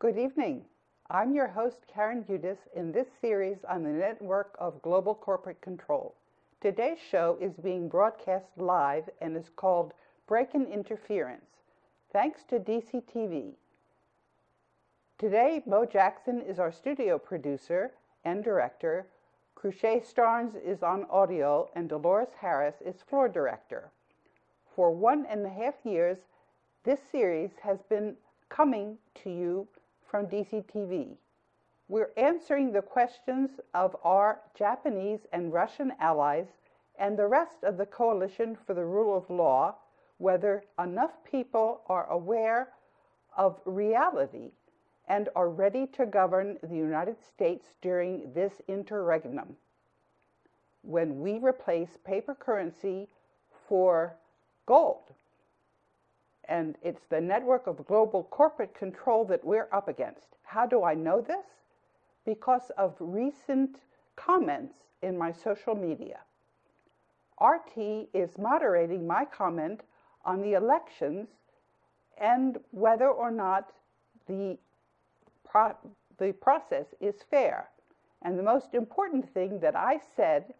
Good evening. I'm your host, Karen Udis, in this series on the network of global corporate control. Today's show is being broadcast live and is called Break-in Interference, thanks to DCTV. Today, Mo Jackson is our studio producer and director, Cruchet Starnes is on audio, and Dolores Harris is floor director. For 1.5 years, this series has been coming to you from DCTV. We're answering the questions of our Japanese and Russian allies and the rest of the Coalition for the Rule of Law, whether enough people are aware of reality and are ready to govern the United States during this interregnum, when we replace paper currency for gold. And it's the network of global corporate control that we're up against. How do I know this? Because of recent comments in my social media. RT is moderating my comment on the elections and whether or not the process is fair. And the most important thing that I said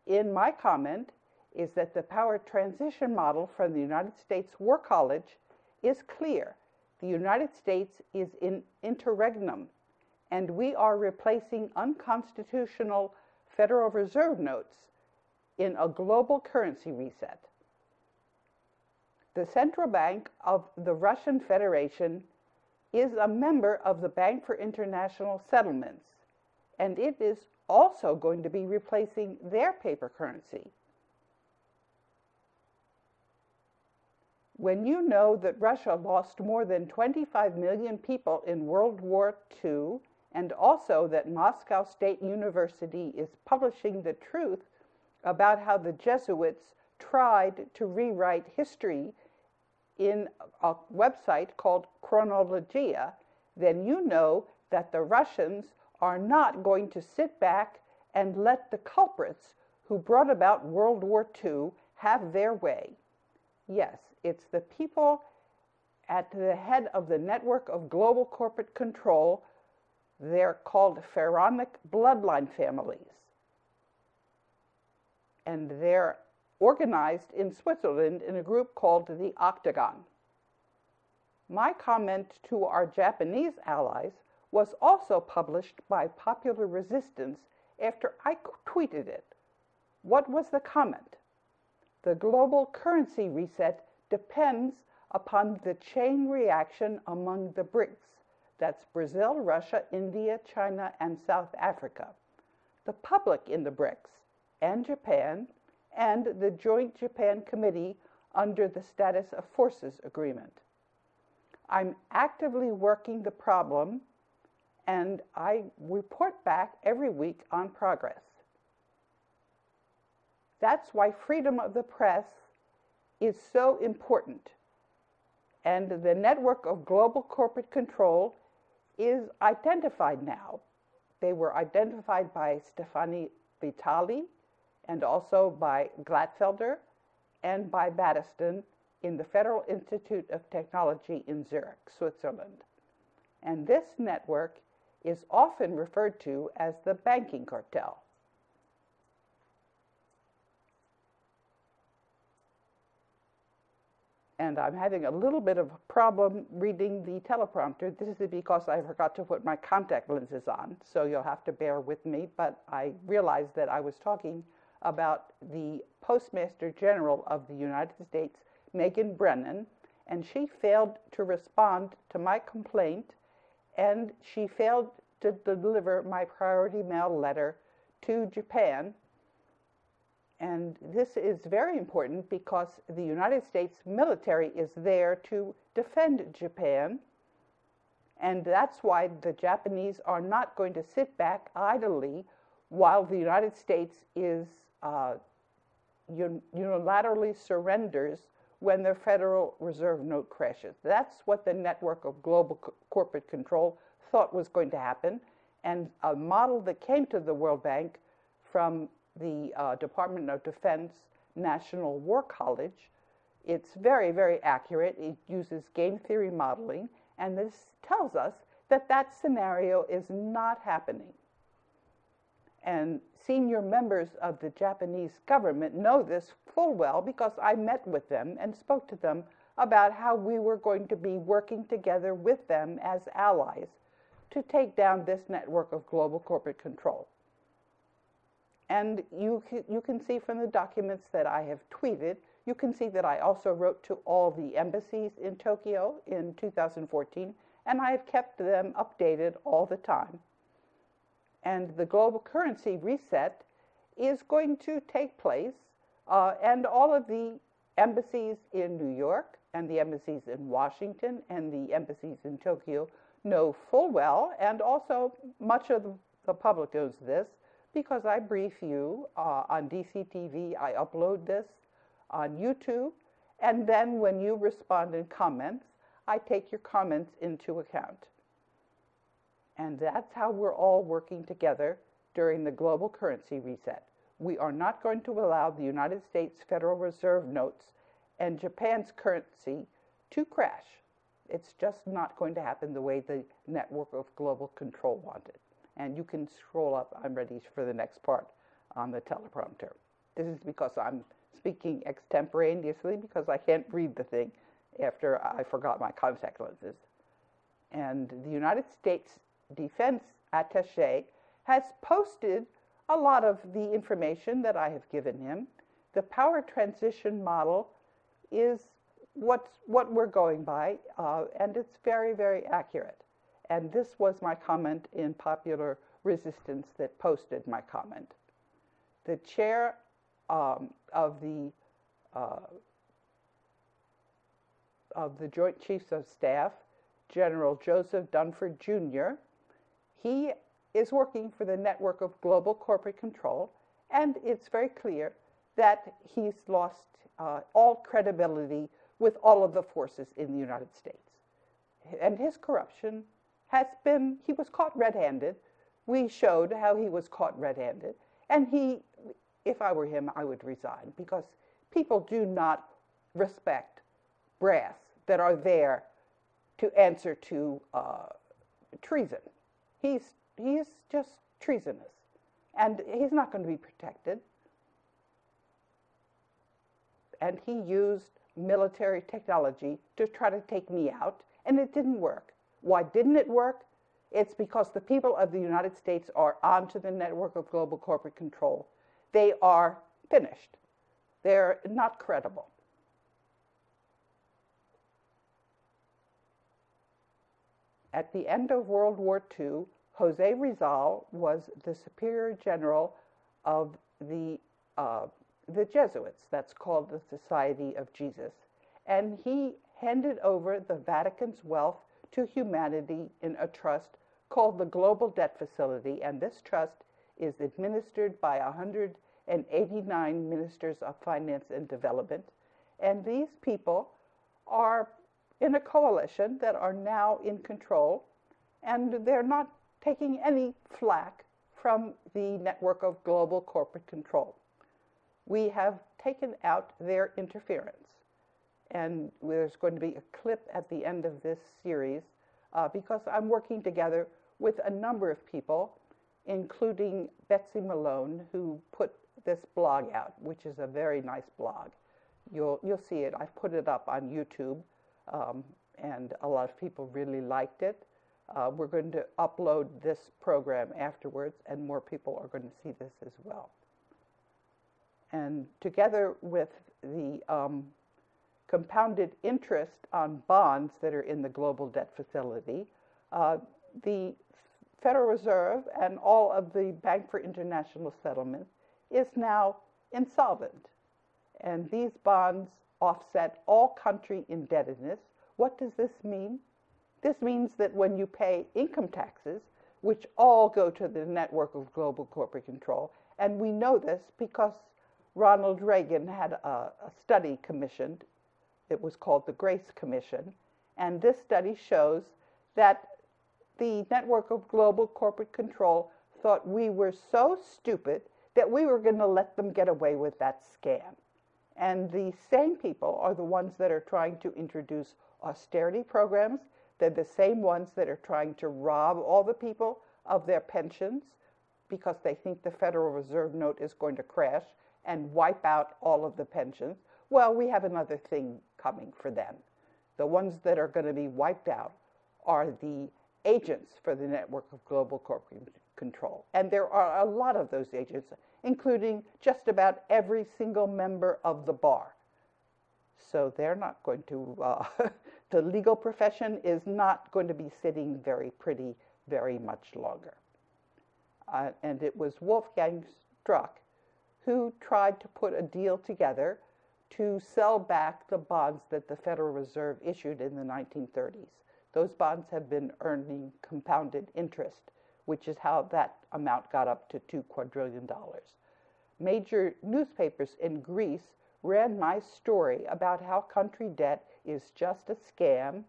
in my comment is that the power transition model from the United States War College is clear. The United States is in interregnum, and we are replacing unconstitutional Federal Reserve notes in a global currency reset. The Central Bank of the Russian Federation is a member of the Bank for International Settlements, and it is also going to be replacing their paper currency. When you know that Russia lost more than 25 million people in World War II, and also that Moscow State University is publishing the truth about how the Jesuits tried to rewrite history in a website called Chronologia, then you know that the Russians are not going to sit back and let the culprits who brought about World War II have their way. Yes, it's the people at the head of the network of global corporate control. They're called pharaonic bloodline families. And they're organized in Switzerland in a group called the Octagon. My comment to our Japanese allies was also published by Popular Resistance after I tweeted it. What was the comment? The global currency reset depends upon the chain reaction among the BRICS. That's Brazil, Russia, India, China, and South Africa. The public in the BRICS and Japan and the Joint Japan Committee under the Status of Forces Agreement. I'm actively working the problem, and I report back every week on progress. That's why freedom of the press is so important. And the network of global corporate control is identified now. They were identified by Stefani Vitali and also by Glatfelder and by Battiston in the Federal Institute of Technology in Zurich, Switzerland. And this network is often referred to as the banking cartel. And I'm having a little bit of a problem reading the teleprompter. This is because I forgot to put my contact lenses on, so you'll have to bear with me. But I realized that I was talking about the Postmaster General of the United States, Megan Brennan, and she failed to respond to my complaint, and she failed to deliver my priority mail letter to Japan. And this is very important because the United States military is there to defend Japan. And that's why the Japanese are not going to sit back idly while the United States is unilaterally surrenders when the Federal Reserve note crashes. That's what the network of global corporate control thought was going to happen. And a model that came to the World Bank from the Department of Defense National War College, it's very, very accurate. It uses game theory modeling, and this tells us that that scenario is not happening. And senior members of the Japanese government know this full well because I met with them and spoke to them about how we were going to be working together with them as allies to take down this network of global corporate control. And you can see from the documents that I have tweeted, you can see that I also wrote to all the embassies in Tokyo in 2014, and I have kept them updated all the time. And the global currency reset is going to take place, and all of the embassies in New York and the embassies in Washington and the embassies in Tokyo know full well, and also much of the public knows this, because I brief you on DCTV. I upload this on YouTube, and then when you respond in comments, I take your comments into account. And that's how we're all working together during the global currency reset. We are not going to allow the United States Federal Reserve notes and Japan's currency to crash. It's just not going to happen the way the network of global control wanted. And you can scroll up. I'm ready for the next part on the teleprompter. This is because I'm speaking extemporaneously because I can't read the thing after I forgot my contact lenses. And the United States Defense Attaché has posted a lot of the information that I have given him. The power transition model is what we're going by, and it's very, very accurate. And this was my comment in Popular Resistance that posted my comment. The chair of the Joint Chiefs of Staff, General Joseph Dunford Jr., he is working for the network of global corporate control, and it's very clear that he's lost all credibility with all of the forces in the United States. And his corruption has been, he was caught red-handed. We showed how he was caught red-handed. And he, if I were him, I would resign, because people do not respect brass that are there to answer to treason. He's just treasonous, and he's not going to be protected. And he used military technology to try to take me out, and it didn't work. Why didn't it work? It's because the people of the United States are onto the network of global corporate control. They are finished. They're not credible. At the end of World War II, Jose Rizal was the superior general of the Jesuits. That's called the Society of Jesus. And he handed over the Vatican's wealth to humanity in a trust called the Global Debt Facility. And this trust is administered by 189 ministers of finance and development. And these people are in a coalition that are now in control, and they're not taking any flack from the network of global corporate control. We have taken out their interference. And there's going to be a clip at the end of this series because I'm working together with a number of people, including Betsy Malone, who put this blog out, which is a very nice blog. You'll see it. I've put it up on YouTube, and a lot of people really liked it. We're going to upload this program afterwards, and more people are going to see this as well. And together with the compounded interest on bonds that are in the global debt facility, the Federal Reserve and all of the Bank for International Settlement is now insolvent. And these bonds offset all country indebtedness. What does this mean? This means that when you pay income taxes, which all go to the network of global corporate control, and we know this because Ronald Reagan had a study commissioned. It was called the Grace Commission. And this study shows that the network of global corporate control thought we were so stupid that we were going to let them get away with that scam. And the same people are the ones that are trying to introduce austerity programs. They're the same ones that are trying to rob all the people of their pensions because they think the Federal Reserve note is going to crash and wipe out all of the pensions. Well, we have another thing coming for them. The ones that are going to be wiped out are the agents for the network of global corporate control. And there are a lot of those agents, including just about every single member of the bar. So they're not going to, the legal profession is not going to be sitting very pretty very much longer. And it was Wolfgang Struck who tried to put a deal together to sell back the bonds that the Federal Reserve issued in the 1930s. Those bonds have been earning compounded interest, which is how that amount got up to $2 quadrillion. Major newspapers in Greece ran my story about how country debt is just a scam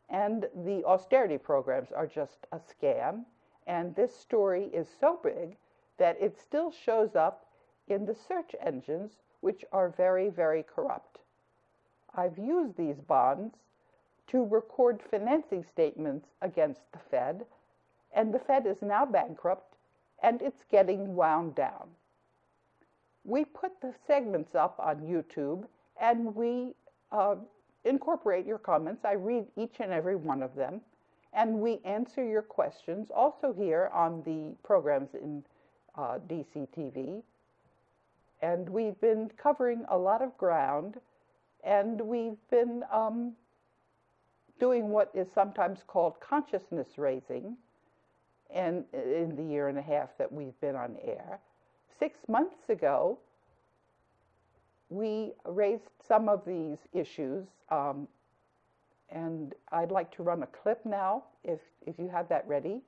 and the austerity programs are just a scam. And this story is so big that it still shows up in the search engines, which are very, very corrupt. I've used these bonds to record financing statements against the Fed, and the Fed is now bankrupt, and it's getting wound down. We put the segments up on YouTube, and we incorporate your comments. I read each and every one of them, and we answer your questions also here on the programs in DCTV. And we've been covering a lot of ground, and we've been doing what is sometimes called consciousness raising in the year and a half that we've been on air. 6 months ago, we raised some of these issues, and I'd like to run a clip now, if you have that ready,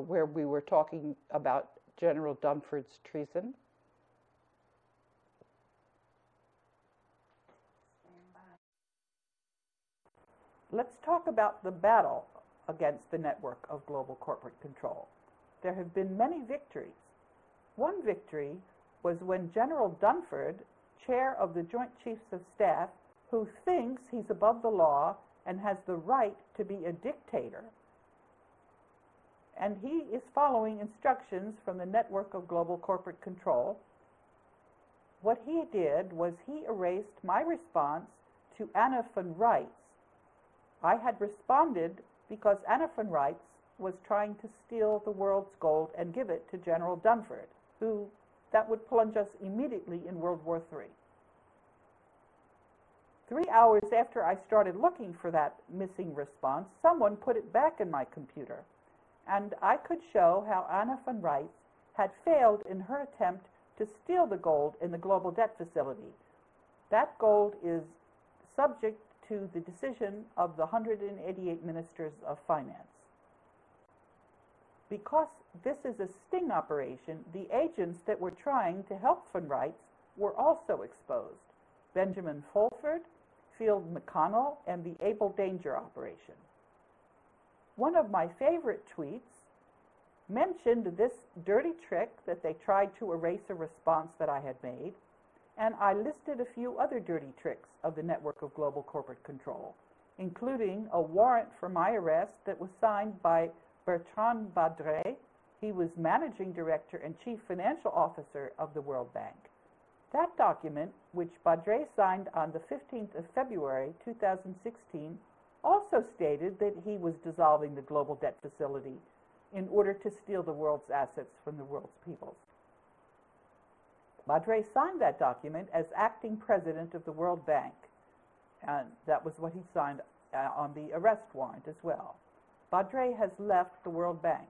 where we were talking about General Dunford's treason. Let's talk about the battle against the network of global corporate control. There have been many victories. One victory was when General Dunford, chair of the Joint Chiefs of Staff, who thinks he's above the law and has the right to be a dictator, and he is following instructions from the network of global corporate control. What he did was he erased my response to Anna von Reitz. I had responded because Anna von Reitz was trying to steal the world's gold and give it to General Dunford, who that would plunge us immediately in World War III. 3 hours after I started looking for that missing response, someone put it back in my computer, and I could show how Anna von Reitz had failed in her attempt to steal the gold in the global debt facility. That gold is subject to the decision of the 188 ministers of finance. Because this is a sting operation, the agents that were trying to help von Reitz were also exposed. Benjamin Fulford, Field McConnell, and the Able Danger operation. One of my favorite tweets mentioned this dirty trick that they tried to erase a response that I had made, and I listed a few other dirty tricks of the network of global corporate control, including a warrant for my arrest that was signed by Bertrand Badret. He was managing director and chief financial officer of the World Bank. That document, which Badret signed on the 15th of February 2016, also stated that he was dissolving the global debt facility in order to steal the world's assets from the world's peoples. Badret signed that document as acting president of the World Bank, and that was what he signed on the arrest warrant as well. Badret has left the World Bank.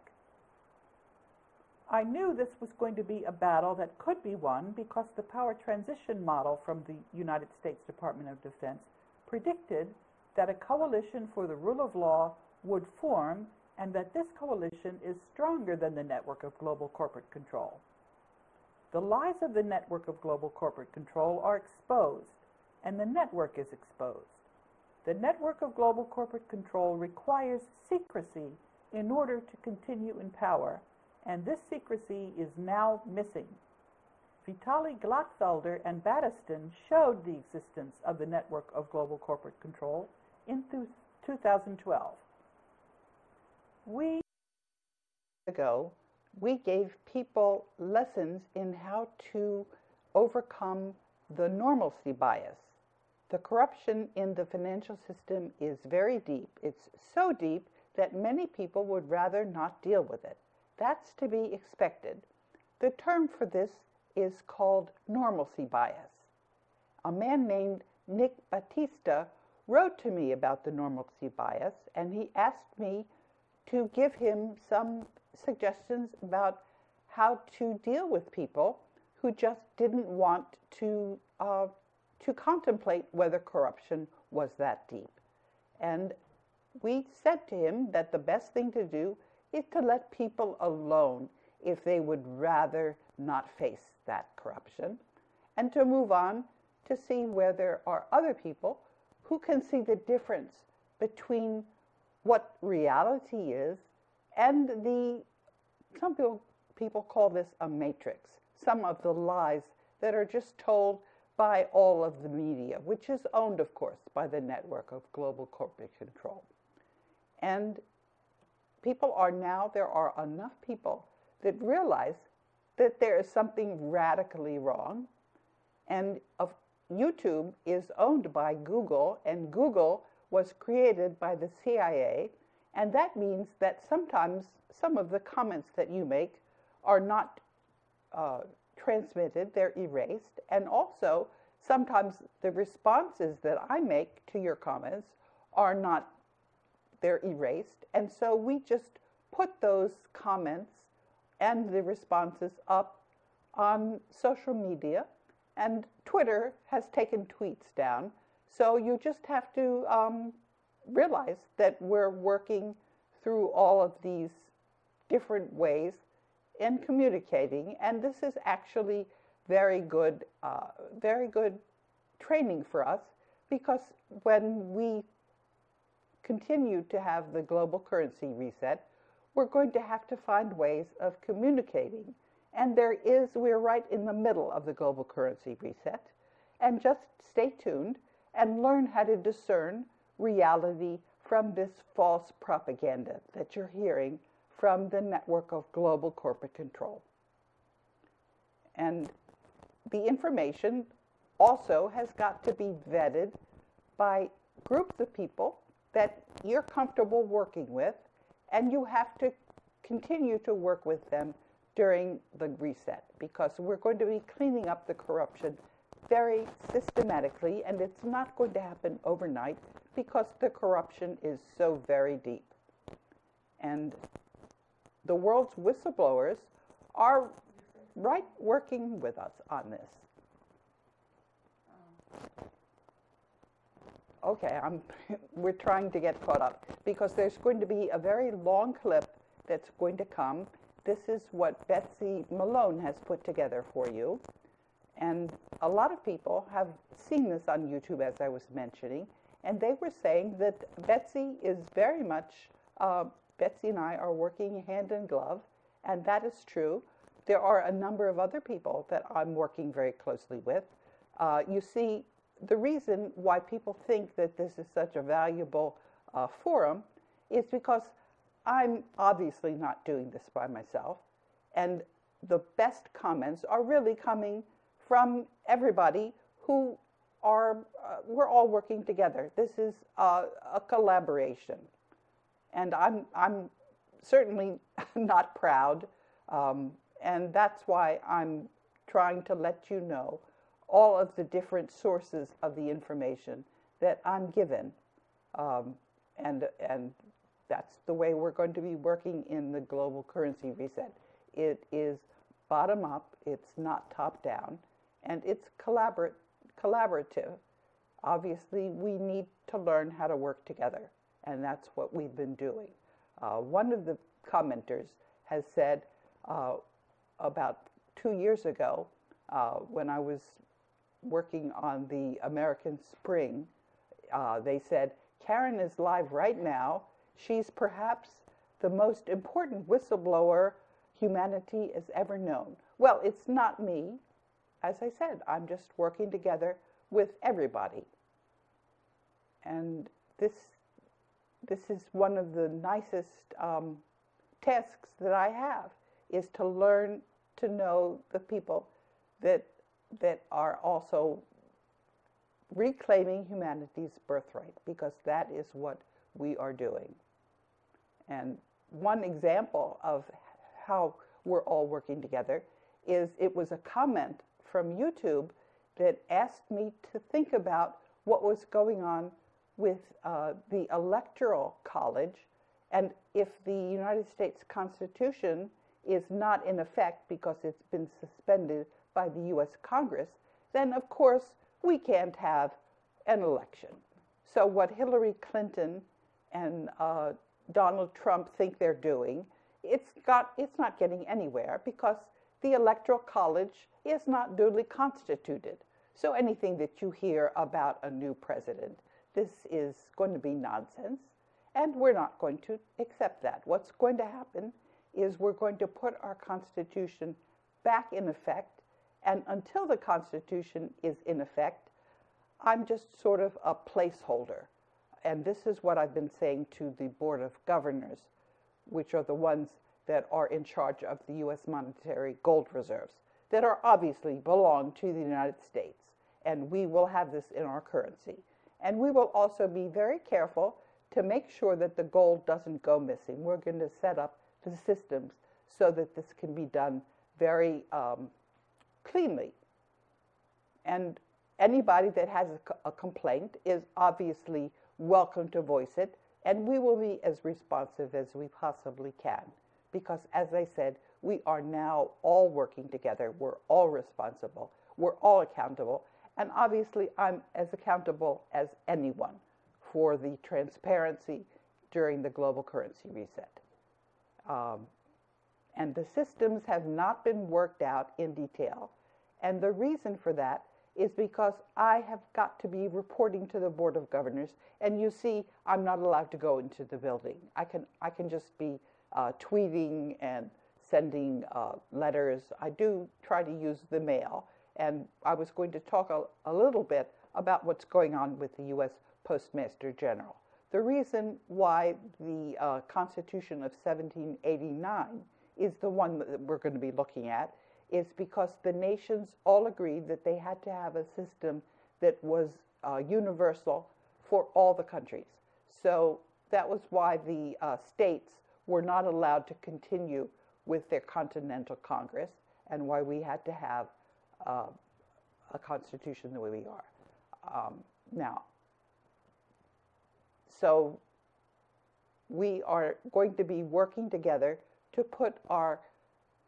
I knew this was going to be a battle that could be won because the power transition model from the United States Department of Defense predicted that a coalition for the rule of law would form, and that this coalition is stronger than the network of global corporate control. The lies of the network of global corporate control are exposed, and the network is exposed. The network of global corporate control requires secrecy in order to continue in power, and this secrecy is now missing. Vitali Glatfelder and Battiston showed the existence of the network of global corporate control in 2012. We gave people lessons in how to overcome the normalcy bias. The corruption in the financial system is very deep. It's so deep that many people would rather not deal with it. That's to be expected. The term for this is called normalcy bias. A man named Nick Batista wrote to me about the normalcy bias, and he asked me to give him some suggestions about how to deal with people who just didn't want to contemplate whether corruption was that deep. And we said to him that the best thing to do is to let people alone if they would rather not face that corruption, and to move on to see where there are other people who can see the difference between what reality is and some people call this a matrix, some of the lies that are just told by all of the media, which is owned, of course, by the network of global corporate control. And there are enough people that realize that there is something radically wrong. And YouTube is owned by Google, and Google was created by the CIA, and that means that sometimes some of the comments that you make are not transmitted, they're erased, and also sometimes the responses that I make to your comments are not, they're erased, and so we just put those comments and the responses up on social media, and Twitter has taken tweets down, so you just have to realize that we're working through all of these different ways in communicating, and this is actually very good training for us, because when we continue to have the global currency reset, we're going to have to find ways of communicating. And we're right in the middle of the global currency reset, and just stay tuned and learn how to discern reality from this false propaganda that you're hearing from the network of global corporate control. And the information also has got to be vetted by groups of people that you're comfortable working with, and you have to continue to work with them during the reset, because we're going to be cleaning up the corruption very systematically, and it's not going to happen overnight because the corruption is so very deep. And the world's whistleblowers are working with us on this. Okay, we're trying to get caught up because there's going to be a very long clip that's going to come. This is what Betsy Malone has put together for you. And a lot of people have seen this on YouTube, as I was mentioning, and they were saying that Betsy is very much, Betsy and I are working hand in glove, and that is true. There are a number of other people that I'm working very closely with. You see, the reason why people think that this is such a valuable forum is because I'm obviously not doing this by myself, and the best comments are really coming from everybody who we're all working together. This is a collaboration, and I'm certainly not proud, and that's why I'm trying to let you know all of the different sources of the information that I'm given, and that's the way we're going to be working in the global currency reset. It is bottom up, it's not top down, and it's collaborative. Obviously, we need to learn how to work together, and that's what we've been doing. One of the commenters has said about 2 years ago, when I was working on the American Spring, they said, Karen is live right now. She's perhaps the most important whistleblower humanity has ever known. Well, it's not me. As I said, I'm just working together with everybody. And this is one of the nicest tasks that I have, is to learn to know the people that are also reclaiming humanity's birthright, because that is what we are doing. And one example of how we're all working together is, it was a comment from YouTube that asked me to think about what was going on with the Electoral College, and if the United States Constitution is not in effect because it's been suspended by the U.S. Congress, then of course we can't have an election. So what Hillary Clinton and Donald Trump think they're doing, it's not getting anywhere, because the Electoral College is not duly constituted. So anything that you hear about a new president, this is going to be nonsense, and we're not going to accept that. What's going to happen is we're going to put our Constitution back in effect, and until the Constitution is in effect, I'm just sort of a placeholder. And this is what I've been saying to the Board of Governors, which are the ones that are in charge of the U.S. monetary gold reserves, that are obviously belong to the United States. And we will have this in our currency. And we will also be very careful to make sure that the gold doesn't go missing. We're going to set up the systems so that this can be done very cleanly. And anybody that has a complaint is obviously welcome to voice it, and we will be as responsive as we possibly can. Because, as I said, we are now all working together. We're all responsible. We're all accountable. And obviously, I'm as accountable as anyone for the transparency during the global currency reset. And the systems have not been worked out in detail. And the reason for that is because I have got to be reporting to the Board of Governors. And you see, I'm not allowed to go into the building. I can just be tweeting and sending letters. I do try to use the mail. And I was going to talk a little bit about what's going on with the U.S. Postmaster General. The reason why the Constitution of 1789 is the one that we're going to be looking at is because the nations all agreed that they had to have a system that was universal for all the countries. So that was why the states were not allowed to continue with their Continental Congress, and why we had to have a constitution the way we are. Now, so we are going to be working together to put our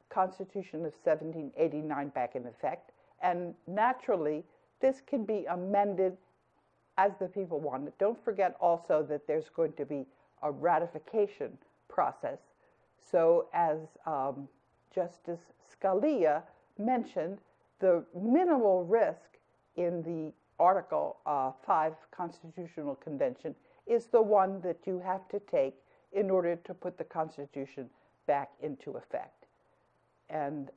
Constitution of 1789 back in effect, and naturally this can be amended as the people want it. Don't forget also that there's going to be a ratification process. So as Justice Scalia mentioned, the minimal risk in the Article 5 Constitutional Convention is the one that you have to take in order to put the Constitution back into effect. And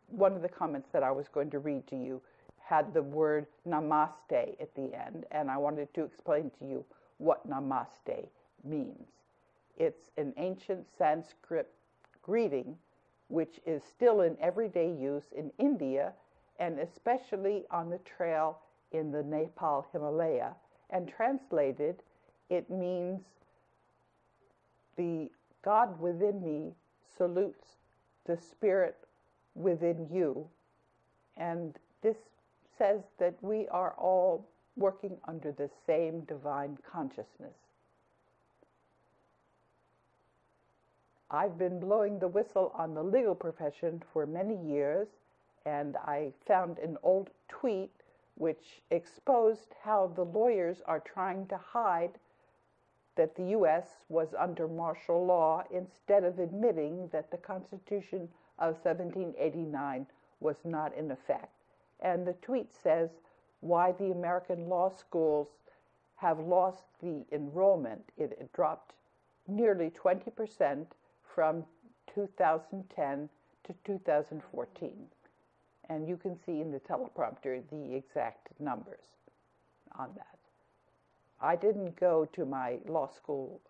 one of the comments that I was going to read to you had the word namaste at the end, and I wanted to explain to you what namaste means. It's an ancient Sanskrit greeting which is still in everyday use in India, and especially on the trail in the Nepal Himalaya. And translated, it means, the God within me salutes the spirit within you. And this says that we are all working under the same divine consciousness. I've been blowing the whistle on the legal profession for many years, and I found an old tweet which exposed how the lawyers are trying to hide that the U.S. was under martial law instead of admitting that the Constitution of 1789 was not in effect. And the tweet says why the American law schools have lost the enrollment. It dropped nearly 20% from 2010 to 2014. And you can see in the teleprompter the exact numbers on that. I didn't go to my law school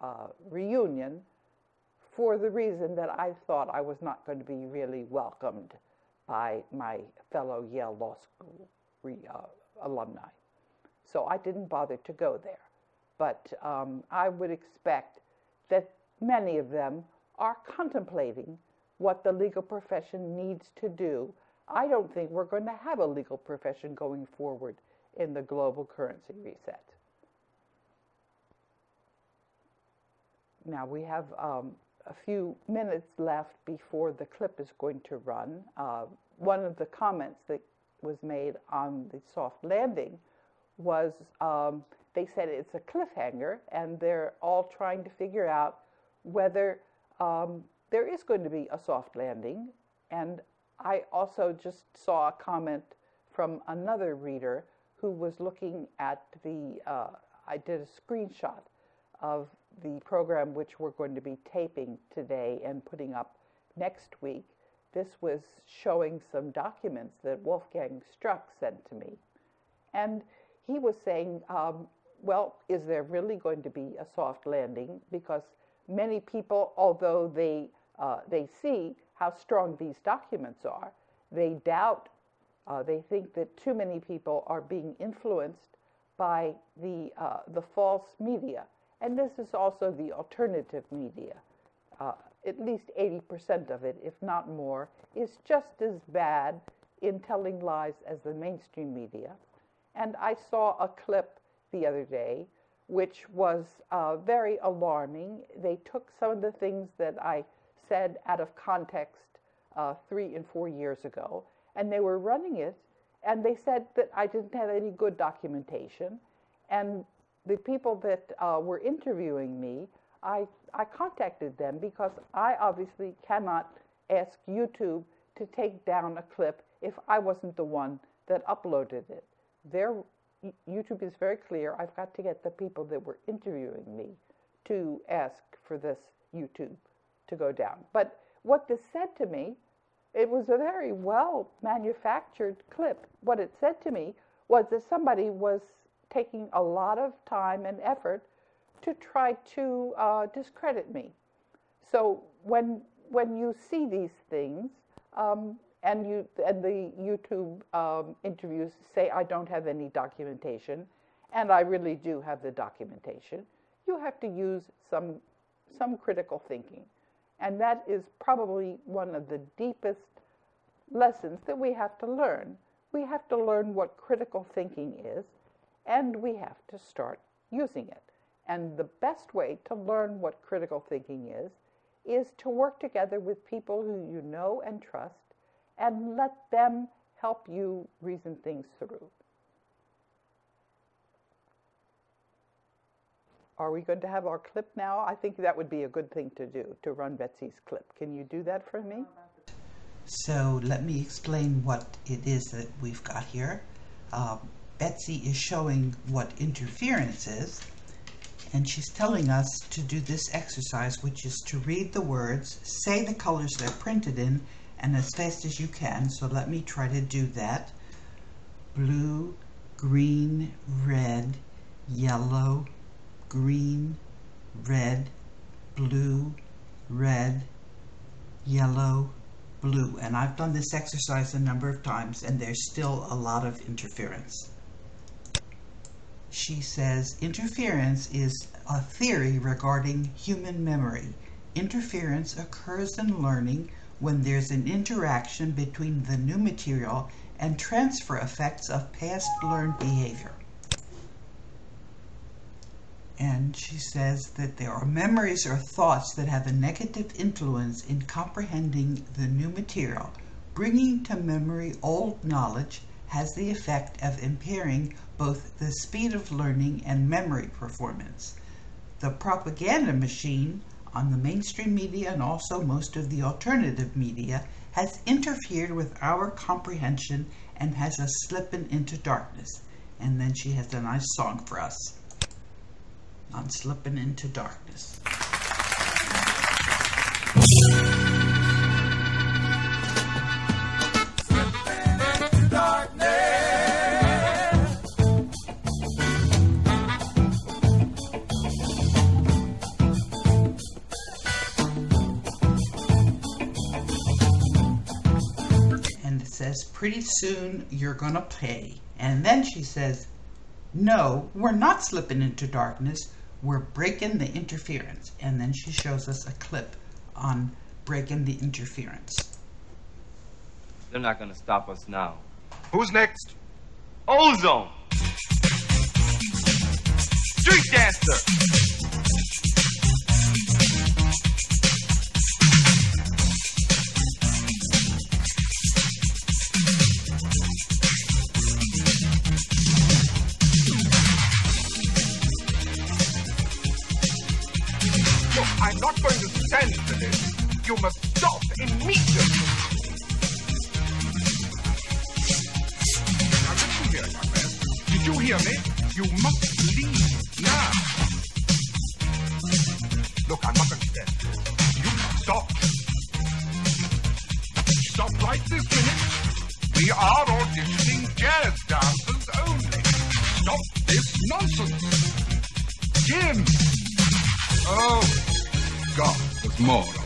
reunion for the reason that I thought I was not going to be really welcomed by my fellow Yale Law School alumni. So I didn't bother to go there. But I would expect that many of them are contemplating what the legal profession needs to do. I don't think we're going to have a legal profession going forward in the global currency reset. Now we have a few minutes left before the clip is going to run. One of the comments that was made on the soft landing was they said it's a cliffhanger, and they're all trying to figure out whether there is going to be a soft landing. And I also just saw a comment from another reader who was looking at I did a screenshot of the program which we're going to be taping today and putting up next week. This was showing some documents that Wolfgang Struck sent to me. And he was saying, well, is there really going to be a soft landing? Because many people, although they see how strong these documents are, they doubt, they think that too many people are being influenced by the false media. And this is also the alternative media. At least 80% of it, if not more, is just as bad in telling lies as the mainstream media. And I saw a clip the other day which was very alarming. They took some of the things that I said out of context 3 and 4 years ago, and they were running it, and they said that I didn't have any good documentation. And the people that were interviewing me, I contacted them because I obviously cannot ask YouTube to take down a clip if I wasn't the one that uploaded it. YouTube is very clear. I've got to get the people that were interviewing me to ask for this YouTube to go down. But what this said to me, it was a very well manufactured clip. What it said to me was that somebody was taking a lot of time and effort to try to discredit me. So when you see these things, and the YouTube interviews say I don't have any documentation, and I really do have the documentation, you have to use some critical thinking. And that is probably one of the deepest lessons that we have to learn. We have to learn what critical thinking is, and we have to start using it. And the best way to learn what critical thinking is to work together with people who you know and trust, and let them help you reason things through. Are we going to have our clip now? I think that would be a good thing to do, to run Betsy's clip. Can you do that for me? So let me explain what it is that we've got here. Betsy is showing what interference is, and she's telling us to do this exercise, which is to read the words, say the colors they're printed in, and as fast as you can. So let me try to do that. Blue, green, red, yellow, green, red, blue, red, yellow, blue. And I've done this exercise a number of times, and there's still a lot of interference. She says, interference is a theory regarding human memory. Interference occurs in learning when there's an interaction between the new material and transfer effects of past learned behavior. And she says that there are memories or thoughts that have a negative influence in comprehending the new material. Bringing to memory old knowledge has the effect of impairing both the speed of learning and memory performance. The propaganda machine on the mainstream media and also most of the alternative media has interfered with our comprehension and has us slipping into darkness. And then she has a nice song for us on slipping into darkness. says, pretty soon you're gonna pay. And then she says, no, we're not slipping into darkness. We're breaking the interference. And then she shows us a clip on breaking the interference. They're not gonna stop us now. Who's next? Ozone! Street dancer! Look, I'm not going to stand for this. You must stop immediately. Now listen here, young man. Did you hear me? You must leave now. Look, I'm not going to stand for this. You stop. Stop right this minute. We are auditioning jazz dancers only. Stop this nonsense. Jim! Oh, God, there's more of them.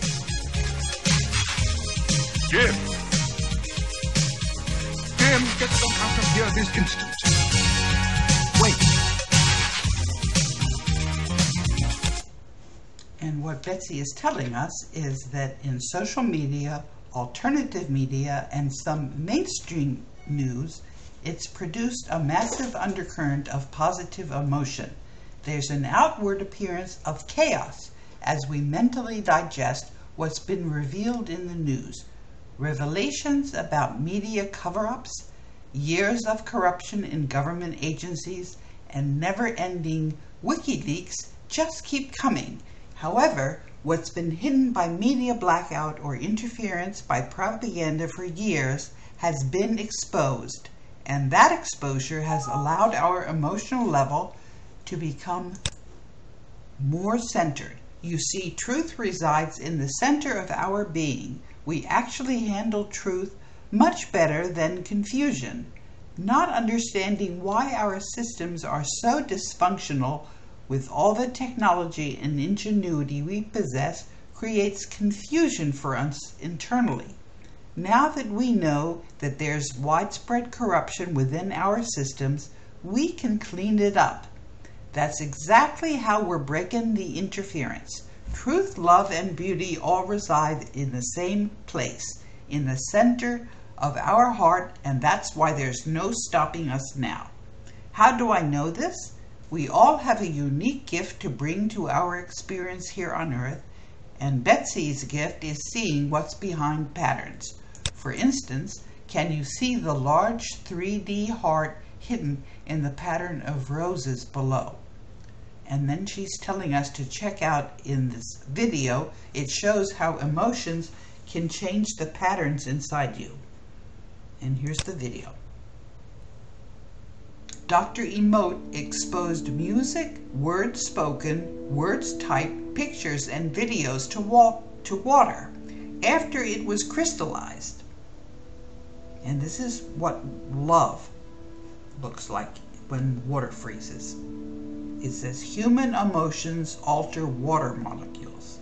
Jim! Jim, get them out of here this instant. Wait. And what Betsy is telling us is that in social media, alternative media, and some mainstream news, it's produced a massive undercurrent of positive emotion. There's an outward appearance of chaos as we mentally digest what's been revealed in the news. Revelations about media cover-ups, years of corruption in government agencies, and never-ending WikiLeaks just keep coming. However, what's been hidden by media blackout or interference by propaganda for years has been exposed, and that exposure has allowed our emotional level to become more centered. You see, truth resides in the center of our being. We actually handle truth much better than confusion. Not understanding why our systems are so dysfunctional with all the technology and ingenuity we possess creates confusion for us internally. Now that we know that there's widespread corruption within our systems, we can clean it up. That's exactly how we're breaking the interference. Truth, love, and beauty all reside in the same place, in the center of our heart, and that's why there's no stopping us now. How do I know this? We all have a unique gift to bring to our experience here on Earth, and Betsy's gift is seeing what's behind patterns. For instance, can you see the large 3D heart hidden in the pattern of roses below? And then she's telling us to check out in this video. It shows how emotions can change the patterns inside you. And here's the video. Dr. Emote exposed music, words spoken, words typed, pictures, and videos to water after it was crystallized. And this is what love looks like when water freezes. It says human emotions alter water molecules.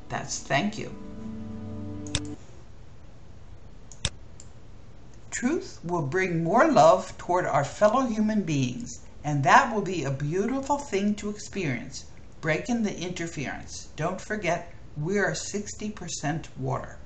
That's thank you. Truth will bring more love toward our fellow human beings, and that will be a beautiful thing to experience, breaking the interference. Don't forget, we are 60% water.